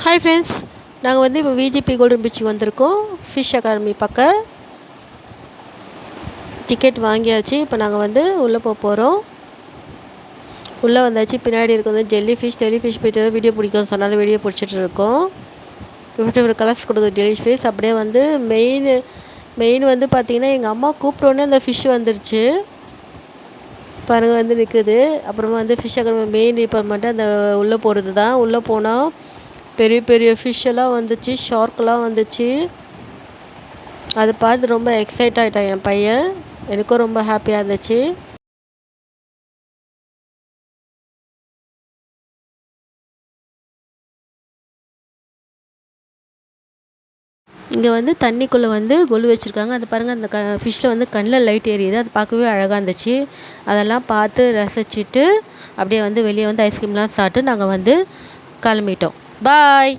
Hi friends, நாங்கள் வந்து இப்போ விஜிபி கோல்டன் பீச்சுக்கு வந்திருக்கோம். ஃபிஷ் அகாடமி பக்கம் டிக்கெட் வாங்கியாச்சு. இப்போ நாங்கள் வந்து உள்ளே போகிறோம். உள்ளே வந்தாச்சு. பின்னாடி இருக்க வந்து ஜெல்லி ஃபிஷ் போய்ட்டு வீடியோ பிடிக்கும்னு சொன்னாலும் வீடியோ பிடிச்சிட்டு இருக்கோம். இப்படி ஒரு கலர்ஸ் கொடுக்குது ஜெல்லி ஃபிஷ். அப்படியே வந்து மெயின் வந்து பார்த்திங்கன்னா எங்கள் அம்மா கூப்பிட்டோன்னே அந்த ஃபிஷ் வந்துருச்சு பாருங்கள், வந்து நிற்குது. அப்புறமா வந்து ஃபிஷ் அகாடமி மெயின் டிபார்ட்மெண்ட்டு அந்த உள்ளே போகிறது தான். உள்ளே போனால் பெரிய பெரிய ஃபிஷ்ஷெல்லாம் வந்துச்சு, ஷார்க்கெல்லாம் வந்துச்சு. அதை பார்த்து ரொம்ப எக்ஸைட் ஆகிட்டான் என் பையன். எனக்கும் ரொம்ப ஹாப்பியாக இருந்துச்சு. இங்கே வந்து தண்ணிக்குள்ளே வந்து கொலு வச்சுருக்காங்க. அது பாருங்கள், அந்த ஃபிஷ்ஷில் வந்து கண்ணில் லைட் எரியுது. அது பார்க்கவே அழகாக இருந்துச்சு. அதெல்லாம் பார்த்து ரசிச்சுட்டு அப்படியே வந்து வெளியே வந்து ஐஸ்கிரீம்லாம் சாப்பிட்டு நாங்கள் வந்து கிளம்பிட்டோம். பாய்.